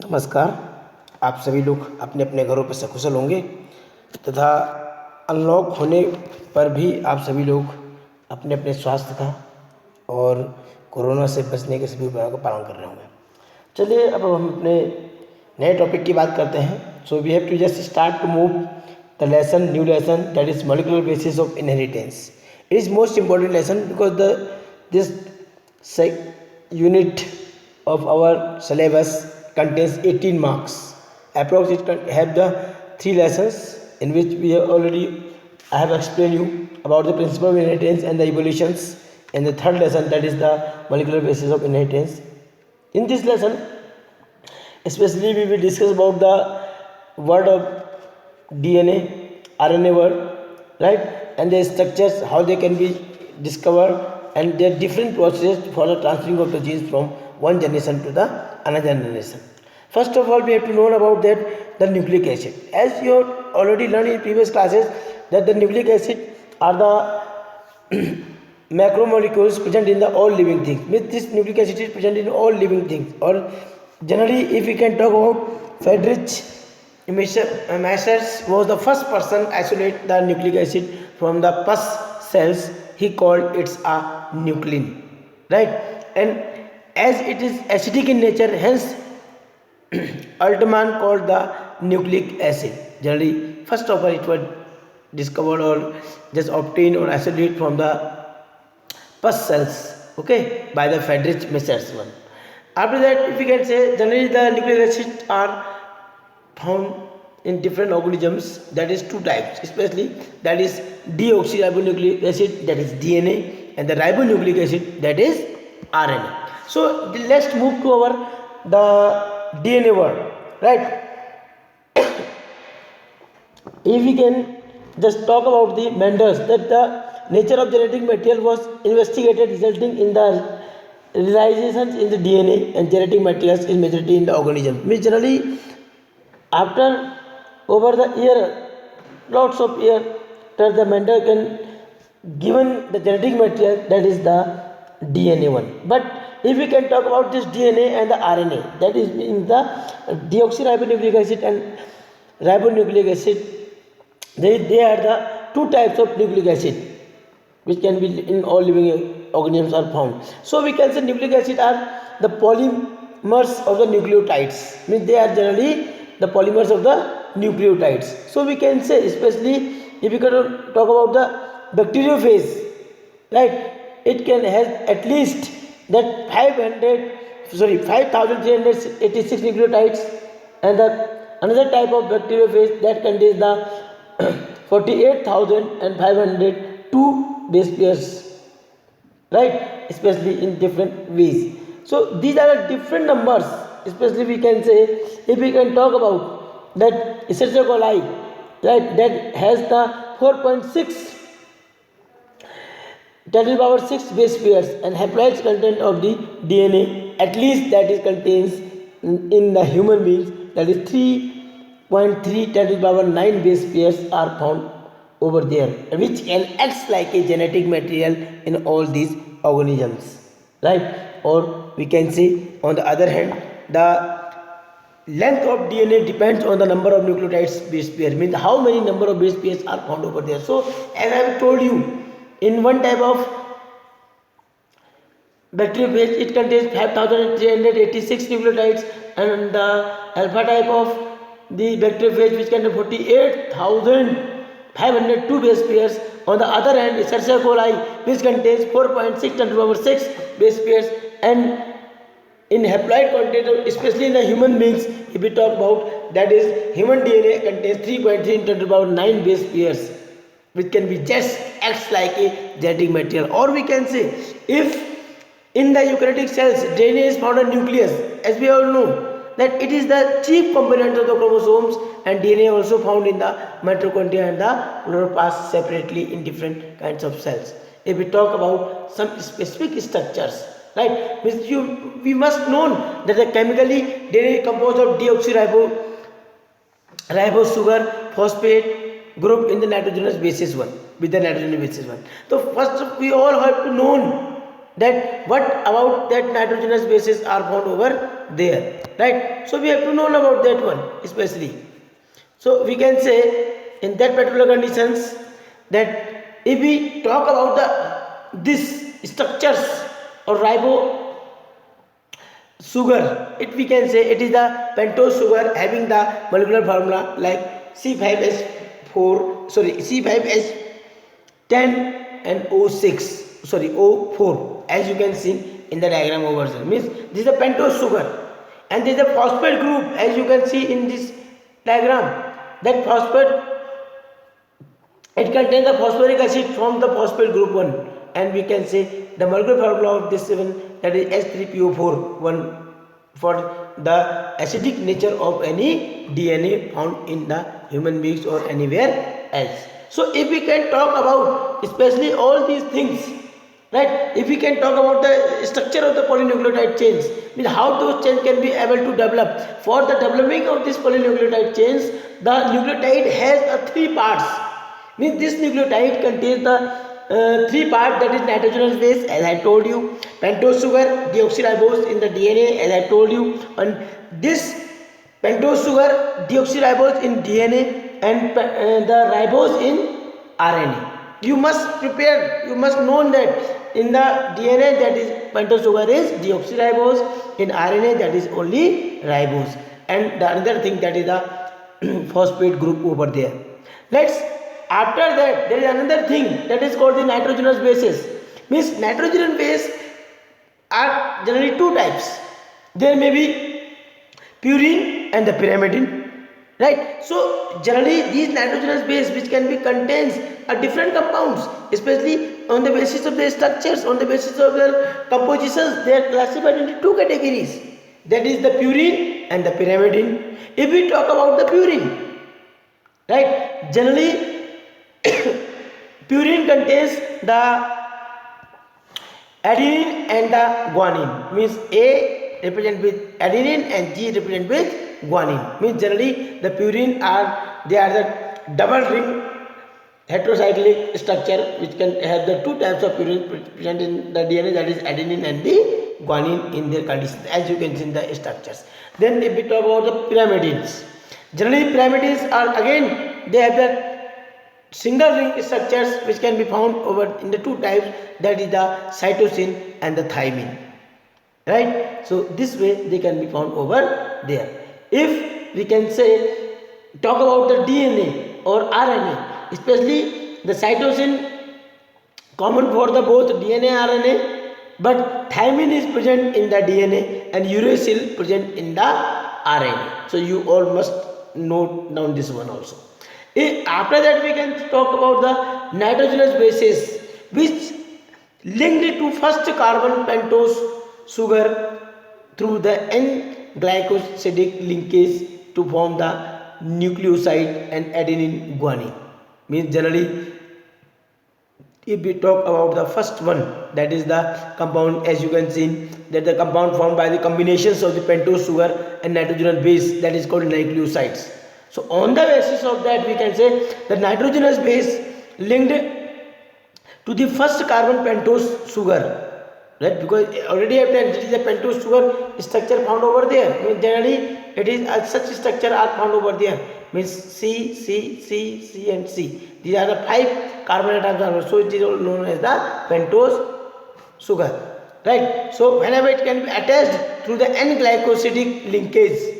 नमस्कार। आप सभी लोग अपने अपने घरों पर सकुशल होंगे तथा अनलॉक होने पर भी आप सभी लोग अपने अपने स्वास्थ्य का और कोरोना से बचने के सभी उपायों का पालन कर रहे होंगे। चलिए अब हम अपने नए टॉपिक की बात करते हैं। So we have to just start to move the lesson new lesson that is molecular basis of inheritance. It is most important lesson because the this unit of our syllabus contains 18 marks. Approx it can have the 3 lessons in which we have already I have explained you about the principle of inheritance and the evolutions, and the third lesson that is the molecular basis of inheritance. In this lesson especially we will discuss about the word of DNA, RNA word, right, and their structures, how they can be discovered, and their different processes for the transferring of the genes from one generation to the another generation. First of all, we have to know about that the nucleic acid. As you have already learned in previous classes, that the nucleic acid are the macromolecules present in the all living things. With this nucleic acid is present in all living things. Or generally, if we can talk about Friedrich Messers was the first person to isolate the nucleic acid from the pus cells. He called it a nuclein, right? And as it is acidic in nature, hence Altman called the nucleic acid. Generally, first of all, it was discovered or just obtained or isolated from the pus cells, okay, by the Friedrich Messers one. After that, if we can say, generally the nucleic acids are found in different organisms, that is two types, especially that is deoxyribonucleic acid, that is DNA, and the ribonucleic acid, that is RNA. So let's move to our the DNA word, right? If we can just talk about the Mendels, that the nature of genetic material was investigated, resulting in the realizations in the DNA and genetic materials is majority in the organism. Means generally, after over the year, lots of year, that the Mendel can given the genetic material, that is the DNA one. But if we can talk about this DNA and the RNA, that is in the deoxyribonucleic acid and ribonucleic acid, they are the two types of nucleic acid which can be in all living organisms are found. So we can say nucleic acid are the polymers of the nucleotides. Means they are generally the polymers of the nucleotides. So we can say, especially if we can talk about the bacteriophage, right? It can has at least that 5386 nucleotides, and the another type of bacteriophage that contains the 48,502 base pairs, right, especially in different ways. So these are the different numbers, especially we can say, if we can talk about that Escherichia coli, right, that has the 4.6 10 to the power 6 base pairs, and haploids content of the DNA, at least that is contains in the human beings, that is 3.3 10 to the power 9 base pairs are found over there, which can act like a genetic material in all these organisms, right? Or we can say, on the other hand, the length of DNA depends on the number of nucleotides base pair, means how many number of base pairs are found over there. So as I have told you, in one type of bacteriophage it contains 5386 nucleotides, and the alpha type of the bacteriophage which contains 48,502 base pairs. On the other hand, Escherichia coli which contains 4.6 10 to the power 6 base pairs, and in haploid content, especially in the human beings, if we talk about, that is human DNA contains 3.3 10 to the power 9 base pairs, which can be just acts like a genetic material. Or we can say, if in the eukaryotic cells DNA is found in nucleus, as we all know that it is the chief component of the chromosomes, and DNA also found in the mitochondria and the chloroplast separately in different kinds of cells. If we talk about some specific structures, right, we must know that the chemically DNA is composed of deoxyribose sugar phosphate group in the nitrogenous basis one, with the nitrogenous basis one. So first we all have to know that what about that nitrogenous bases are found over there, right? So we have to know about that one especially. So we can say in that particular conditions that if we talk about the this structures or ribo sugar, it we can say it is the pentose sugar having the molecular formula like C5H4, sorry, C5H10 and O6, sorry, O4, as you can see in the diagram over there. Means this is a pentose sugar and there is a phosphate group, as you can see in this diagram. That phosphate, it contains the phosphoric acid from the phosphate group 1, and we can say the molecular formula of this one, that is H3PO4 1, for the acidic nature of any DNA found in the human beings or anywhere else. So if we can talk about especially all these things, right, if we can talk about the structure of the polynucleotide chains, means how those chains can be able to develop. For the developing of this polynucleotide chains, the nucleotide has three parts. Means this nucleotide contains the three parts, that is nitrogenous base, as I told you, pentose sugar, deoxyribose in the DNA, as I told you, and this pentose sugar, deoxyribose in DNA, and the ribose in RNA. You must prepare, you must know that in the DNA, that is pentose sugar is deoxyribose, in RNA that is only ribose, and the another thing, that is the phosphate group over there. Let's, after that there is another thing that is called the nitrogenous bases. Means nitrogenous base are generally two types. There may be purine and the pyrimidine, right? So generally these nitrogenous base which can be contains are different compounds, especially on the basis of their structures, on the basis of their compositions, they are classified into two categories, that is the purine and the pyrimidine. If we talk about the purine, right, generally purine contains the adenine and the guanine. Means A represent with adenine and G represent with guanine. Means generally the purine are, they are the double ring heterocyclic structure which can have the two types of purine present in the DNA, that is adenine and the guanine in their conditions, as you can see in the structures. Then if we talk about the pyrimidines, generally pyrimidines are again, they have the single ring structures which can be found over in the two types, that is the cytosine and the thymine, right? So this way they can be found over there. If we can say talk about the DNA or RNA, especially the cytosine common for the both DNA RNA, but thymine is present in the DNA and uracil present in the RNA. So you all must note down this one also. After that we can talk about the nitrogenous bases which linked to first carbon pentose sugar through the N-glycosidic linkage to form the nucleoside and adenine guanine. Means generally if we talk about the first one, that is the compound, as you can see that the compound formed by the combinations of the pentose sugar and nitrogenous base, that is called nucleosides. So on the basis of that we can say the nitrogenous base linked to the first carbon pentose sugar, right? Because already it is a pentose sugar structure found over there. Means generally it is such structure are found over there. Means C, C, C, C and C. These are the 5 carbon atoms. So it is known as the pentose sugar, right? So whenever it can be attached through the N-glycosidic linkage,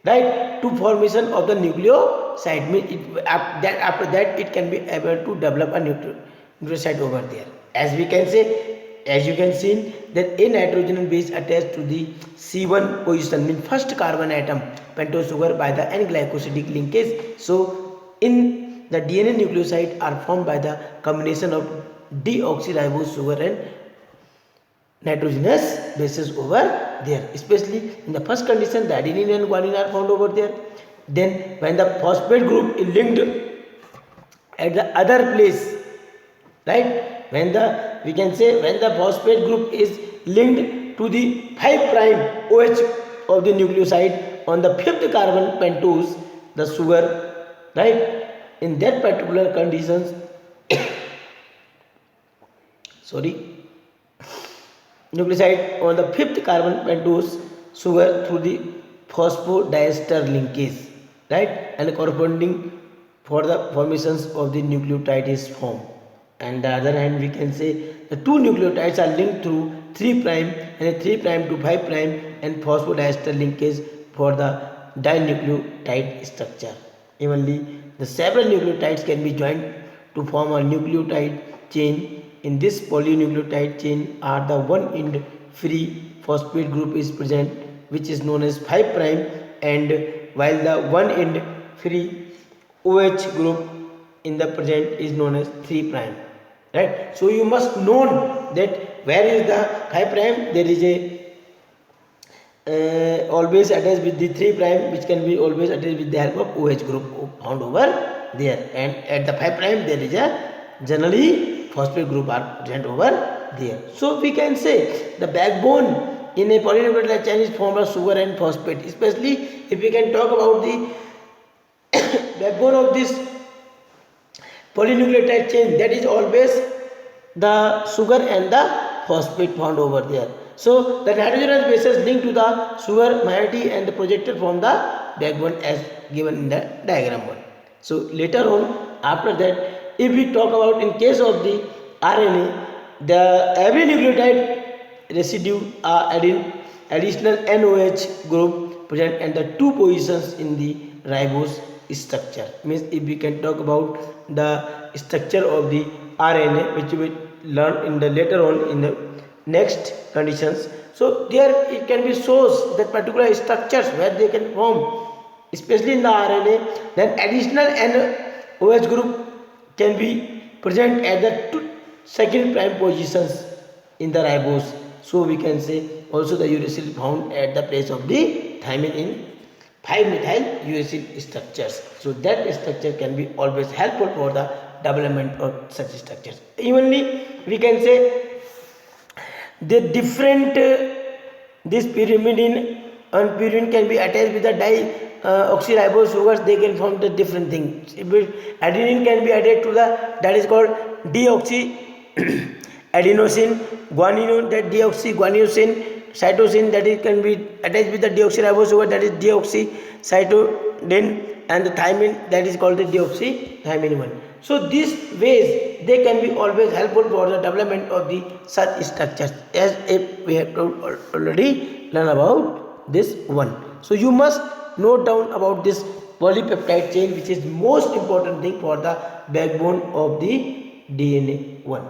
right, to formation of the nucleoside, means after that it can be able to develop a nucleoside over there. As we can say, as you can see that a nitrogen base attached to the C1 position, means first carbon atom pentose sugar by the N-glycosidic linkage. So in the DNA nucleoside are formed by the combination of deoxyribose sugar and nitrogenous bases over there. Especially in the first condition the adenine and guanine are found over there. Then when the phosphate group is linked at the other place, right, when the we can say when the phosphate group is linked to the 5 prime OH of the nucleoside on the 5th carbon pentose the sugar, right, in that particular conditions sorry, nucleoside on the fifth carbon pentose sugar through the phosphodiester linkage, right? And corresponding for the formations of the nucleotide is formed. And the other hand, we can say the two nucleotides are linked through 3' and a 3' to 5' and phosphodiester linkage for the dinucleotide structure. Evenly, the several nucleotides can be joined to form a nucleotide chain. In this polynucleotide chain are the one-end free phosphate group is present, which is known as 5' and while the one-end free OH group in the present is known as 3', right? So you must know that where is the 5', there is a always attached with the 3' which can be always attached with the help of OH group found over there, and at the 5' there is a generally phosphate group are present over there. So we can say the backbone in a polynucleotide chain is formed of sugar and phosphate, especially if we can talk about the backbone of this polynucleotide chain, that is always the sugar and the phosphate found over there. So the nitrogenous bases linked to the sugar moiety and the projected from the backbone as given in the diagram 1. So later on, after that, if we talk about in case of the RNA, the every nucleotide residue are adding additional NOH group present and the 2 positions in the ribose structure. Means if we can talk about the structure of the RNA, which we will learn in the later on in the next conditions. So there it can be shows that particular structures where they can form, especially in the RNA. Then additional NOH group can be present at the 2nd prime positions in the ribose. So we can say also the uracil found at the place of the thymine in 5-methyl uracil structures. So that structure can be always helpful for the development of such structures. Evenly we can say the different this pyrimidine and purine can be attached with the dioxyribose sugars. They can form the different things. Adenine can be added to the, that is called deoxy adenosine, guanine, that deoxyguanosine, cytosine, that it can be attached with the deoxyribose sugar, that is deoxycytidine, and the thymine, that is called the deoxythymine 1. So these ways they can be always helpful for the development of the such structures, as if we have already learned about this one. So you must note down about this polypeptide chain, which is most important thing for the backbone of the DNA 1.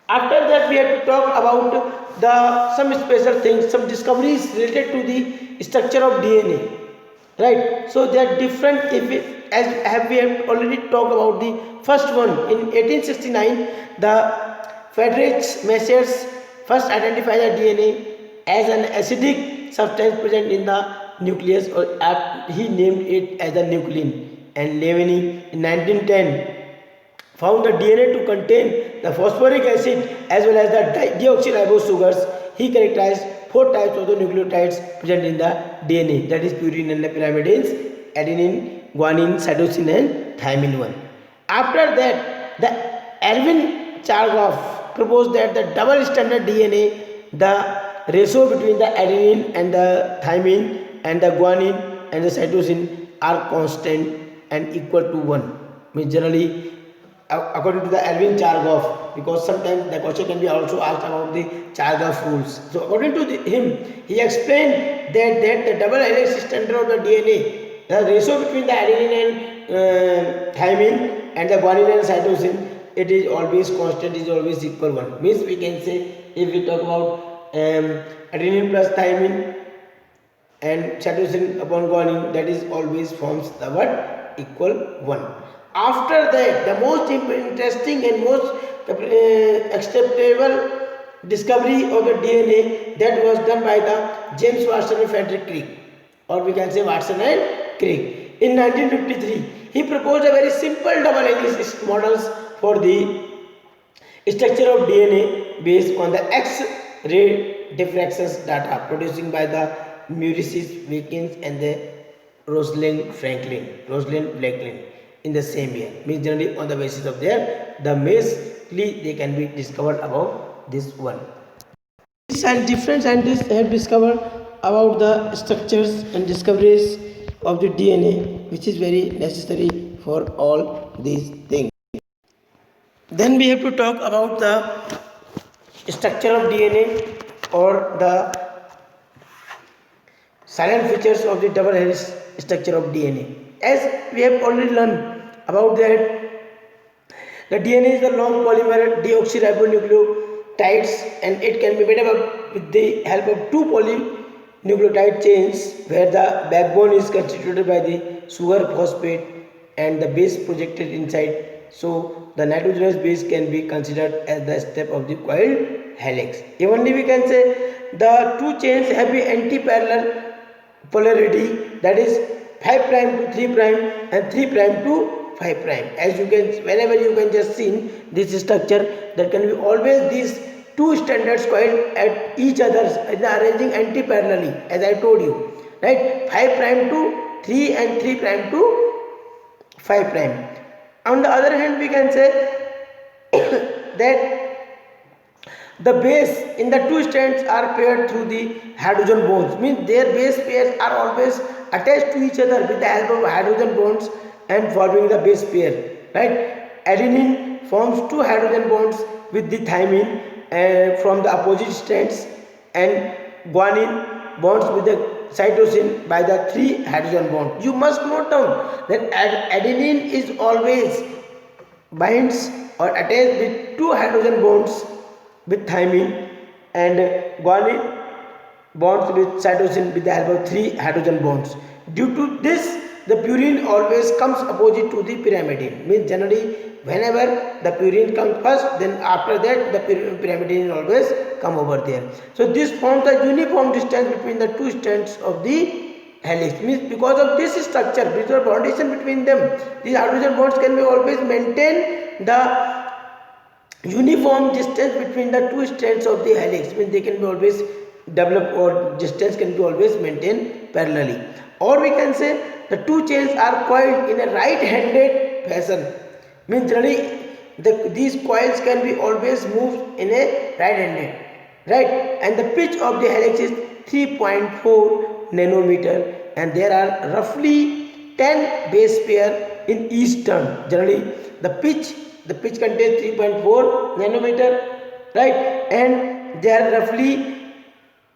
After that we have to talk about the some special things, some discoveries related to the structure of DNA, right? So they are different. If we, as we have already talked about the first one in 1869, the Friedrich Messers first identified the DNA as an acidic substance present in the nucleus, or he named it as the nuclein. And Levine in 1910 found the DNA to contain the phosphoric acid as well as the deoxyribose sugars. He characterized 4 types of the nucleotides present in the DNA, that is purine and the pyrimidines, adenine, guanine, cytosine and thymine 1. After that, the Erwin Chargaff proposed that the double standard DNA, the ratio between the adenine and the thymine and the guanine and the cytosine are constant and equal to 1. Means generally according to the Erwin Chargaff, because sometimes the question can be also asked about the Chargaff rules. So according to him, he explained that the double helix standard of the DNA, the ratio between the adenine and thymine and the guanine and cytosine, it is always constant, is always equal 1. Means we can say, if we talk about adenine plus thymine and cytosine upon guanine, that is always forms the what? Equal 1. After that, the most interesting and most acceptable discovery of the DNA, that was done by the James Watson and Frederick Crick, or we can say Watson and Crick. In 1953, he proposed a very simple double helix models for the structure of DNA based on the X-ray diffractions data produced by the Maurice Wilkins and the Rosalind Franklin in the same year. Means generally on the basis of their the mainly they can be discovered about this one. Different scientists have discovered about the structures and discoveries of the DNA, which is very necessary for all these things. Then we have to talk about the structure of DNA or the silent features of the double helix structure of DNA. As we have already learned about that, the DNA is the long polymer deoxyribonucleotides, and it can be made up with the help of two polynucleotide chains where the backbone is constituted by the sugar phosphate and the base projected inside. So the nitrogenous base can be considered as the step of the coiled helix. Evenly we can say the two chains have the anti-parallel polarity, that is 5 prime to 3 prime and 3 prime to 5 prime. As you can, whenever you can just see this structure, there can be always these two standards coiled at each other arranging anti-parallelly, as I told you, right? 5 prime to 3 and 3 prime to 5 prime. On the other hand, we can say that the base in the two strands are paired through the hydrogen bonds, means their base pairs are always attached to each other with the help of hydrogen bonds and forming the base pair, right? Adenine forms two hydrogen bonds with the thymine from the opposite strands, and guanine bonds with the cytosine by the three hydrogen bonds. You must note down that adenine is always binds or attached with two hydrogen bonds with thymine, and guanine bonds with cytosine with the help of three hydrogen bonds. Due to this, the purine always comes opposite to the pyrimidine. Means generally whenever the purine comes first, then after that the pyrimidine always come over there. So this forms a uniform distance between the two strands of the helix. Means because of this structure, because of foundation between them, these hydrogen bonds can be always maintain the uniform distance between the two strands of the helix. Means they can be always develop, or distance can be always maintained parallelly. Or we can say the two chains are coiled in a right-handed fashion. Means generally these coils can be always moved in a right-handed, right? And the pitch of the helix is 3.4 nanometer, and there are roughly 10 base pair in each turn. Generally the pitch contains 3.4 nanometer, right? And they are roughly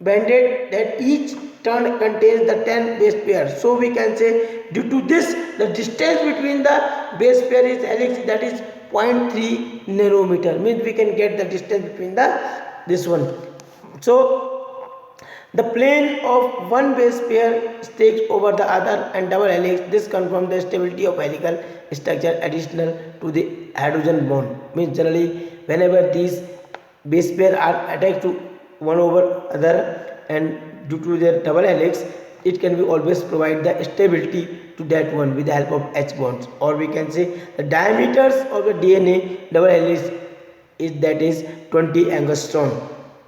banded that each turn contains the 10 base pairs. So we can say due to this, the distance between the base pair is helix, that is 0.3 nanometer. Means we can get the distance between this one. So the plane of one base pair takes over the other and double helix. This confirms the stability of helical structure additional to the hydrogen bond. Means generally whenever these base pair are attached to one over other, and due to their double helix, it can be always provide the stability to that one with the help of H bonds. Or we can say the diameters of the DNA double helix is 20 angstrom.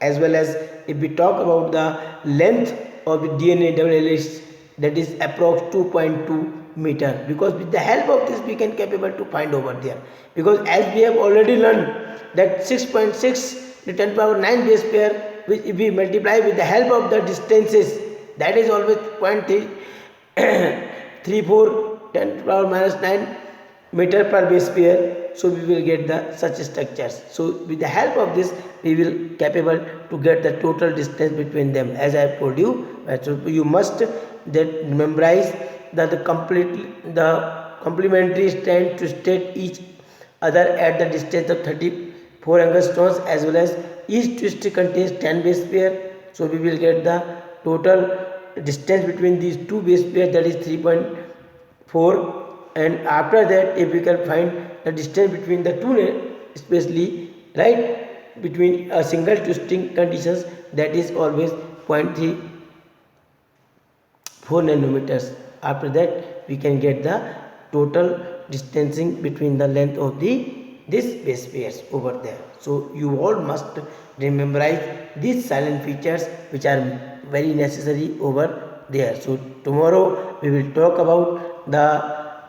As well as if we talk about the length of the DNA double helix, that is approx 2.2 meter, because with the help of this we can capable to find over there. Because as we have already learned that 6.6 to 10 power 9 base pair, which if we multiply with the help of the distances, that is always 0.34 10 power minus 9 meter per base pair. So we will get the such structures. So with the help of this we will capable to get the total distance between them, as I have told you. So you must that memorize that the complementary strand to state each other at the distance of 34 angstroms, as well as each twist contains 10 base pair. So we will get the total distance between these two base pairs, that is 3.4. and after that if we can find the distance between the two, especially right between a single twisting conditions, that is always 0.34 nanometers. After that we can get the total distancing between the length of this base pairs over there. So you all must memorize these silent features which are very necessary over there. So tomorrow we will talk about the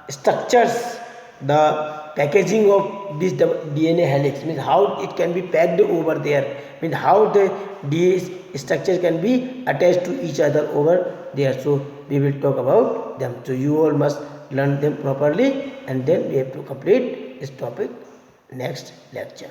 structures the packaging of this DNA helix, means how it can be packed over there, means how the DNA structure can be attached to each other over there. So we will talk about them. So you all must learn them properly, and then we have to complete this topic next lecture.